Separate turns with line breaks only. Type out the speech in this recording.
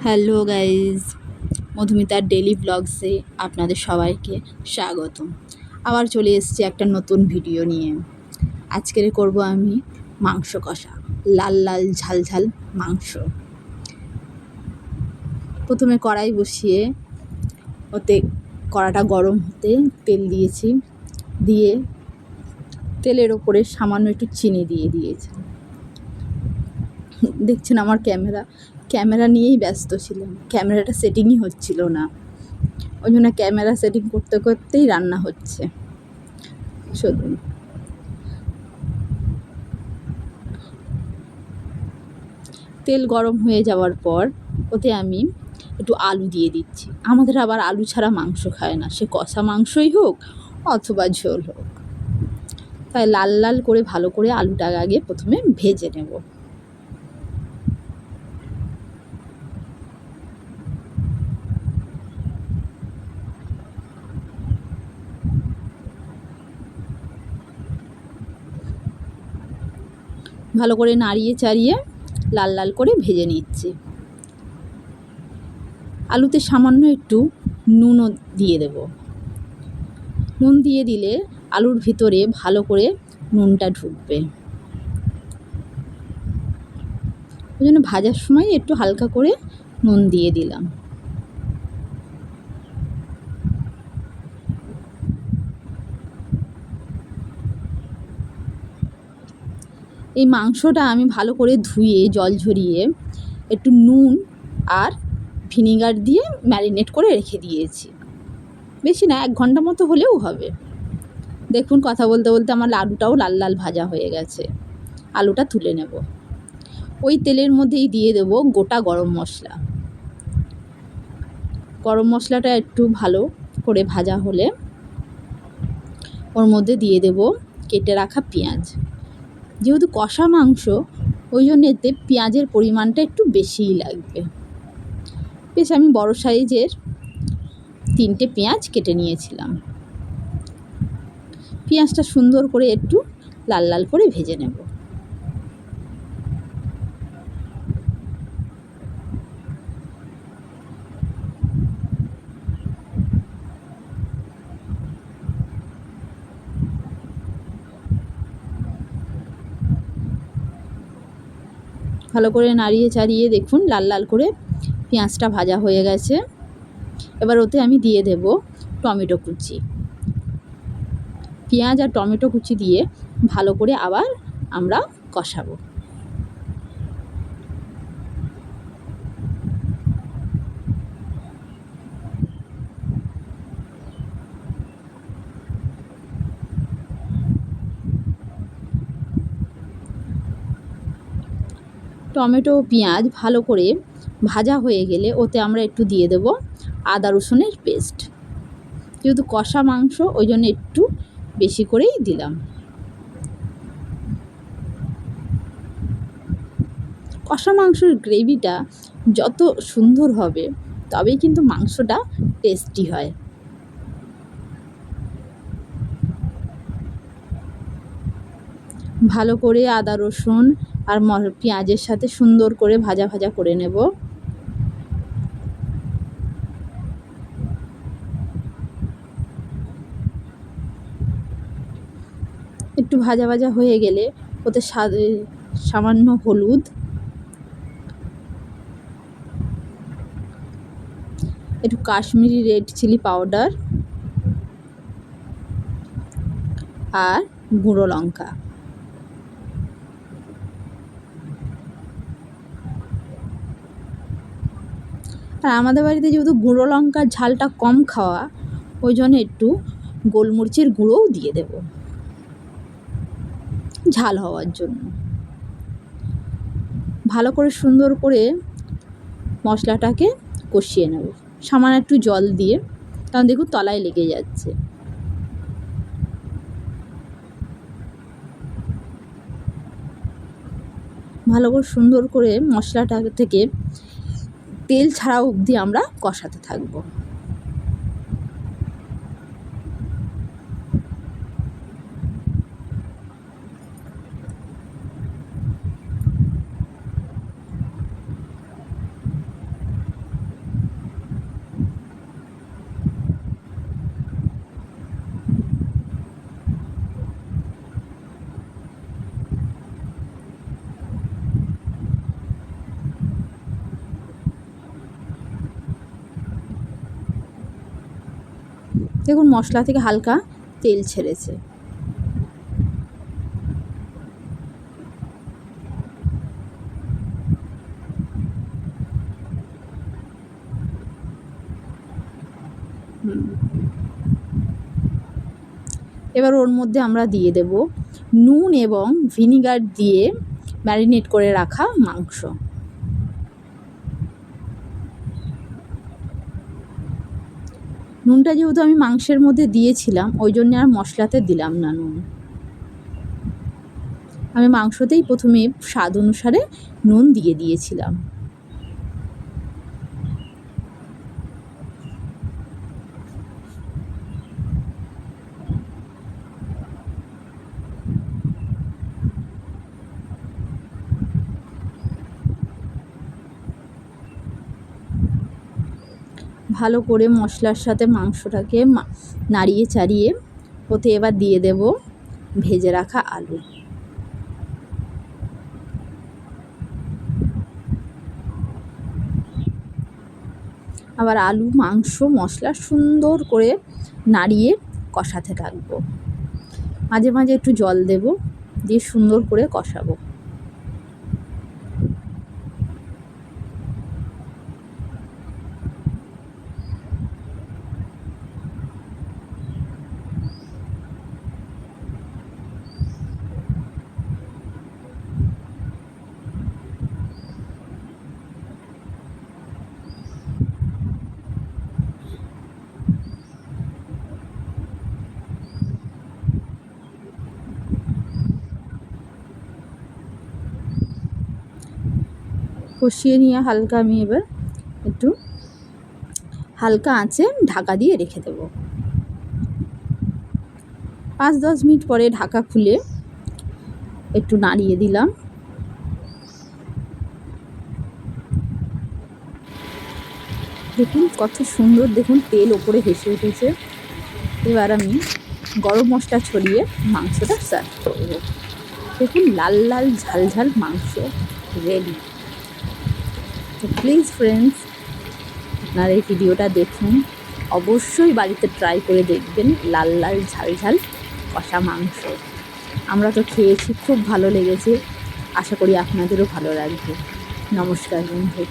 Hello guys, মধুমিতার daily ব্লগসে আপনাদের সবাইকে স্বাগতম। আবার চলে এসেছি একটা নতুন ভিডিও নিয়ে। আজকের করব আমি মাংস কষা, লাল লাল ঝাল ঝাল মাংস। প্রথমে কড়াই বসিয়ে ওতে কড়াটা গরম হতে তেল দিয়েছি, দিয়ে তেলের ওপরে সামান্য একটু চিনি দিয়ে দিয়েছি। দেখছেন আমার ক্যামেরা নিয়েই ব্যস্ত ছিলাম, ক্যামেরাটা সেটিংই হচ্ছিল না, ওই জন্য ক্যামেরা সেটিং করতে করতেই রান্না হচ্ছে শুধু। তেল গরম হয়ে যাওয়ার পর ওতে আমি একটু আলু দিয়ে দিচ্ছি। আমাদের আবার আলু ছাড়া মাংস খায় না, সে কষা মাংসই হোক অথবা ঝোল হোক। তাই লাল লাল করে ভালো করে আলুটা আগে প্রথমে ভেজে নেব। ভালো করে নাড়িয়ে চাড়িয়ে লাল লাল করে ভেজে নিচ্ছি। আলুতে সামান্য একটু নুনও দিয়ে দেব। নুন দিয়ে দিলে আলুর ভিতরে ভালো করে নুনটা ঢুকবে, ওই জন্য ভাজার সময় একটু হালকা করে নুন দিয়ে দিলাম। এই মাংসটা আমি ভালো করে ধুয়ে জল ঝরিয়ে একটু নুন আর ভিনিগার দিয়ে ম্যারিনেট করে রেখে দিয়েছি। বেশি না, 1 ঘন্টা মতো হলেও হবে। দেখুন কথা বলতে বলতে আমার আলুটাও লাল লাল ভাজা হয়ে গেছে। আলুটা তুলে নেব। ওই তেলের মধ্যেই দিয়ে দেব গোটা গরম মশলা। গরম মশলাটা একটু ভালো করে ভাজা হলে ওর মধ্যে দিয়ে দেব কেটে রাখা পেঁয়াজ। যেহেতু কষা মাংস, ওই জন্য এতে পেঁয়াজের পরিমাণটা একটু বেশিই লাগবে। বেশ আমি বড় সাইজের 3টে পেঁয়াজ কেটে নিয়েছিলাম। পেঁয়াজটা সুন্দর করে একটু লাল লাল করে ভেজে নেব। ভালো করে নাড়িয়ে চাড়িয়ে দেখুন লাল লাল করে পেঁয়াজটা ভাজা হয়ে গেছে। এবার ওতে আমি দিয়ে দেব টমেটো কুচি। পেঁয়াজ আর টমেটো কুচি দিয়ে ভালো করে আবার আমরা কষাবো। টমেটো ও পেঁয়াজ ভালো করে ভাজা হয়ে গেলে ওতে আমরা একটু দিয়ে দেব আদা রসুনের পেস্ট। যেহেতু কষা মাংস, ওই জন্য একটু বেশি করেই দিলাম। কষা মাংসের গ্রেভিটা যত সুন্দর হবে তবেই কিন্তু মাংসটা টেস্টি হয়। ভালো করে আদা রসুন আর পেঁয়াজের সাথে সুন্দর করে ভাজা ভাজা করে নেব। একটু ভাজা ভাজা হয়ে গেলে ওতে সামান্য হলুদ, একটু কাশ্মীরি রেড চিলি পাউডার আর গুঁড়ো লঙ্কা। আর আমাদের বাড়িতে যেহেতু গুঁড়ো লঙ্কার ঝালটা কম খাওয়া, ওই জন্য একটু গোলমরিচের গুঁড়োও দিয়ে দেব ঝাল হওয়ার জন্য। ভালো করে সুন্দর করে মশলাটাকে কষিয়ে নেব সামান্য একটু জল দিয়ে, কারণ দেখুন তলায় লেগে যাচ্ছে। ভালো করে সুন্দর করে মশলাটা থেকে তেল ছাড়া অবধি আমরা কষাতে থাকবো। দেখুন মশলা থেকে হালকা তেল ছেড়েছে। এবার ওর মধ্যে আমরা দিয়ে দেব নুন এবং ভিনিগার দিয়ে ম্যারিনেট করে রাখা মাংস। নুনটা যেহেতু আমি মাংসের মধ্যে দিয়েছিলাম, ওই জন্য আর মশলাতে দিলাম না নুন। আমি মাংসতেই প্রথমে স্বাদ অনুসারে নুন দিয়ে দিয়েছিলাম। ভালো করে মশলার সাথে মাংসটাকে নাড়িয়ে চাড়িয়ে ওতে এবার দিয়ে দেব ভেজে রাখা আলু। আবার আলু মাংস মশলা সুন্দর করে নাড়িয়ে কষাতে থাকবো। মাঝে মাঝে একটু জল দেব, দিয়ে সুন্দর করে কষাবো। কষিয়ে নিয়ে হালকা আমি এবার একটু হালকা আঁচে ঢাকা দিয়ে রেখে দেব। 5-10 মিনিট পরে ঢাকা খুলে একটু নাড়িয়ে দিলাম। দেখুন কত সুন্দর, দেখুন তেল ওপরে ভেসে উঠেছে। এবার আমি গরম মশলা ছড়িয়ে মাংসটা সার্ভ করব। দেখুন লাল লাল ঝাল ঝাল মাংস রেডি। তো প্লিজ ফ্রেন্ডস, আপনারা এই ভিডিওটা দেখুন, অবশ্যই বাড়িতে ট্রাই করে দেখবেন লাল লাল ঝাল ঝাল কষা মাংস। আমরা তো খেয়েছি, খুব ভালো লেগেছে, আশা করি আপনাদেরও ভালো লাগবে। নমস্কার বন্ধু।